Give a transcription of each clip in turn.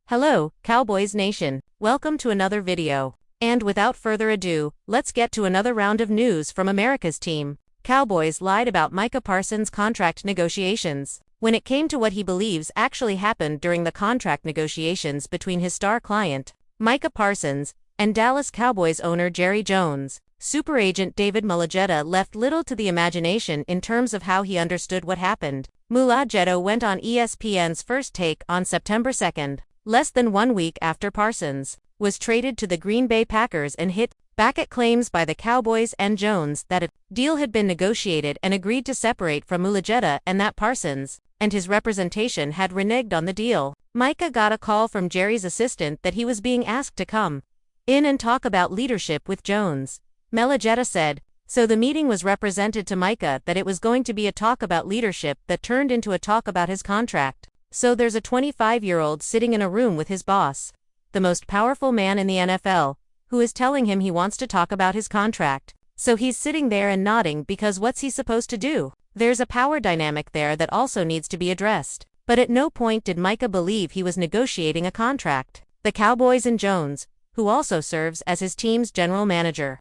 Hello, Cowboys Nation. Welcome to another video. And without further ado, let's get to another round of news from America's team. Cowboys lied about Micah Parsons' contract negotiations. When it came to what he believes actually happened during the contract negotiations between his star client, Micah Parsons, and Dallas Cowboys owner Jerry Jones, super agent David Mulligetta left little to the imagination in terms of how he understood what happened. Mulligetta went on ESPN's First Take on September 2nd. Less than 1 week after Parsons was traded to the Green Bay Packers and hit back at claims by the Cowboys and Jones that a deal had been negotiated and agreed to separate from Mulligetta and that Parsons and his representation had reneged on the deal. Micah got a call from Jerry's assistant that he was being asked to come in and talk about leadership with Jones. Mulligetta said, so the meeting was represented to Micah that it was going to be a talk about leadership that turned into a talk about his contract. So there's a 25-year-old sitting in a room with his boss, the most powerful man in the NFL, who is telling him he wants to talk about his contract. So he's sitting there and nodding because what's he supposed to do? There's a power dynamic there that also needs to be addressed. But at no point did Micah believe he was negotiating a contract. The Cowboys and Jones, who also serves as his team's general manager,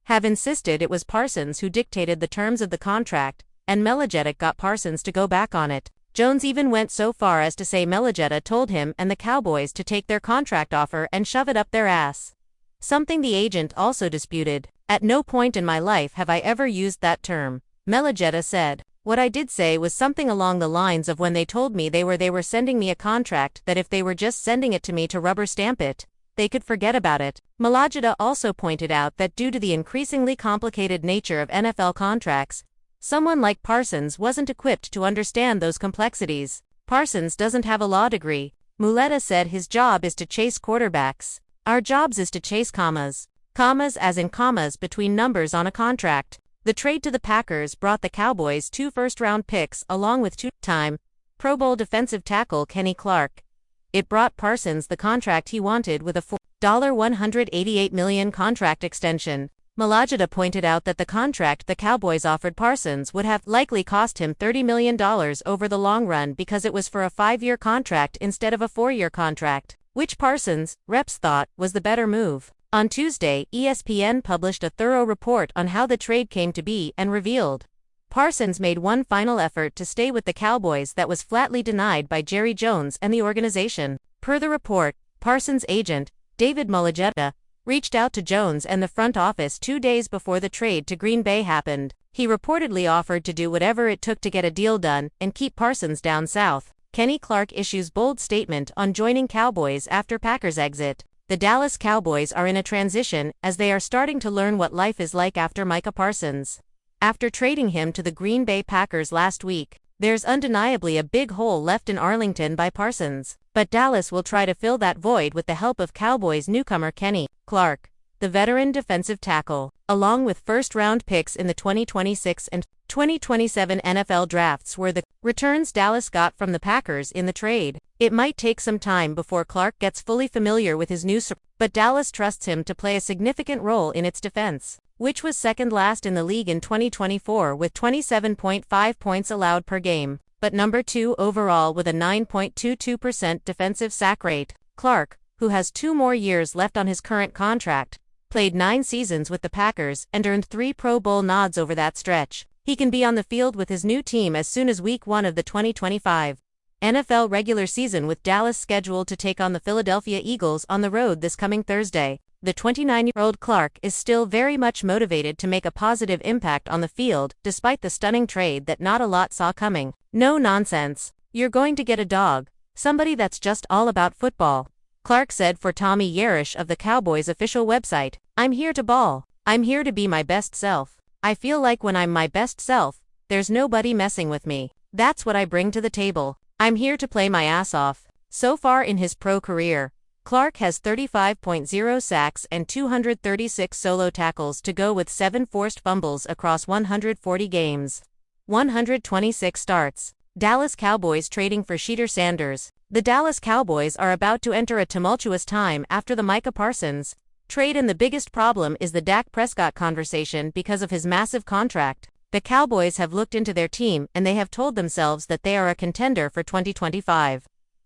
have insisted it was Parsons who dictated the terms of the contract, and Mulligetta got Parsons to go back on it. Jones even went so far as to say Mulligetta told him and the Cowboys to take their contract offer and shove it up their ass. Something the agent also disputed. At no point in my life have I ever used that term, Mulligetta said. What I did say was something along the lines of when they told me they were sending me a contract that if they were just sending it to me to rubber stamp it, they could forget about it. Mulligetta also pointed out that due to the increasingly complicated nature of NFL contracts, someone like Parsons wasn't equipped to understand those complexities. Parsons doesn't have a law degree. Mulligetta said his job is to chase quarterbacks. Our jobs is to chase commas. Commas as in commas between numbers on a contract. The trade to the Packers brought the Cowboys 2 first-round picks along with 2-time Pro Bowl defensive tackle Kenny Clark. It brought Parsons the contract he wanted with a $188 million contract extension. Mulligetta pointed out that the contract the Cowboys offered Parsons would have likely cost him $30 million over the long run because it was for a 5-year contract instead of a 4-year contract, which Parsons' reps thought was the better move. On Tuesday, ESPN published a thorough report on how the trade came to be and revealed Parsons made one final effort to stay with the Cowboys that was flatly denied by Jerry Jones and the organization. Per the report, Parsons' agent, David Mulligetta, reached out to Jones and the front office 2 days before the trade to Green Bay happened. He reportedly offered to do whatever it took to get a deal done and keep Parsons down south. Kenny Clark issues bold statement on joining Cowboys after Packers exit. The Dallas Cowboys are in a transition as they are starting to learn what life is like after Micah Parsons. After trading him to the Green Bay Packers last week, there's undeniably a big hole left in Arlington by Parsons. But Dallas will try to fill that void with the help of Cowboys newcomer Kenny Clark, the veteran defensive tackle, along with first-round picks in the 2026 and 2027 NFL drafts were the returns Dallas got from the Packers in the trade. It might take some time before Clark gets fully familiar with his new but Dallas trusts him to play a significant role in its defense, which was second last in the league in 2024 with 27.5 points allowed per game, but number 2 overall with a 9.22% defensive sack rate. Clark, who has 2 more years left on his current contract, played 9 seasons with the Packers and earned 3 Pro Bowl nods over that stretch. He can be on the field with his new team as soon as Week 1 of the 2025 NFL regular season, with Dallas scheduled to take on the Philadelphia Eagles on the road this coming Thursday. The 29-year-old Clark is still very much motivated to make a positive impact on the field despite the stunning trade that not a lot saw coming. No nonsense. You're going to get a dog. Somebody that's just all about football. Clark said for Tommy Yarish of the Cowboys official website, I'm here to ball. I'm here to be my best self. I feel like when I'm my best self, there's nobody messing with me. That's what I bring to the table. I'm here to play my ass off. So far in his pro career, Clark has 35.0 sacks and 236 solo tackles to go with 7 forced fumbles across 140 games. 126 starts. Dallas Cowboys trading for Shedeur. The Dallas Cowboys are about to enter a tumultuous time after the Micah Parsons trade, and the biggest problem is the Dak Prescott conversation because of his massive contract. The Cowboys have looked into their team and they have told themselves that they are a contender for 2025.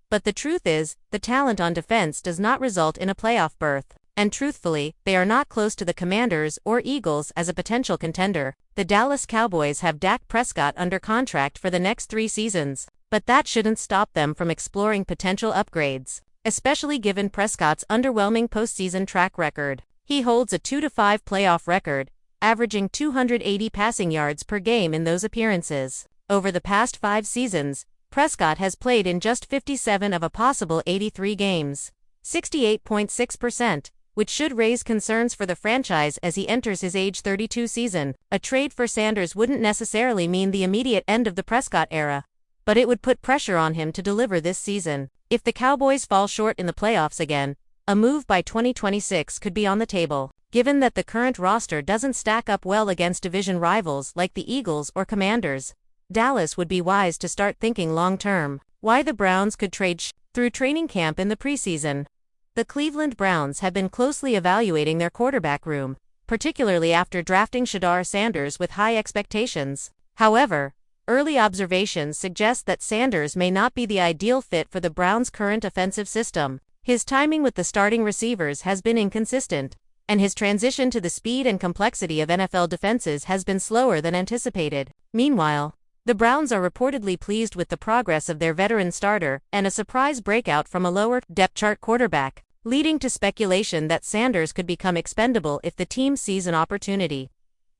But the truth is, the talent on defense does not result in a playoff berth. And truthfully, they are not close to the Commanders or Eagles as a potential contender. The Dallas Cowboys have Dak Prescott under contract for the next 3 seasons. But that shouldn't stop them from exploring potential upgrades, especially given Prescott's underwhelming postseason track record. He holds a 2-5 playoff record, averaging 280 passing yards per game in those appearances. Over the past 5 seasons, Prescott has played in just 57 of a possible 83 games, 68.6%, which should raise concerns for the franchise as he enters his age 32 season. A trade for Sanders wouldn't necessarily mean the immediate end of the Prescott era, but it would put pressure on him to deliver this season. If the Cowboys fall short in the playoffs again, a move by 2026 could be on the table. Given that the current roster doesn't stack up well against division rivals like the Eagles or Commanders, Dallas would be wise to start thinking long-term. Why the Browns could trade through training camp in the preseason. The Cleveland Browns have been closely evaluating their quarterback room, particularly after drafting Shedeur Sanders with high expectations. However, early observations suggest that Sanders may not be the ideal fit for the Browns' current offensive system. His timing with the starting receivers has been inconsistent, and his transition to the speed and complexity of NFL defenses has been slower than anticipated. Meanwhile, the Browns are reportedly pleased with the progress of their veteran starter and a surprise breakout from a lower depth chart quarterback, leading to speculation that Sanders could become expendable if the team sees an opportunity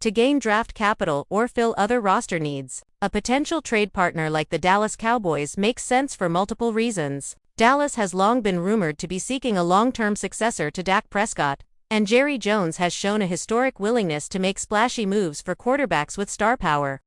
to gain draft capital or fill other roster needs. A potential trade partner like the Dallas Cowboys makes sense for multiple reasons. Dallas has long been rumored to be seeking a long-term successor to Dak Prescott, and Jerry Jones has shown a historic willingness to make splashy moves for quarterbacks with star power.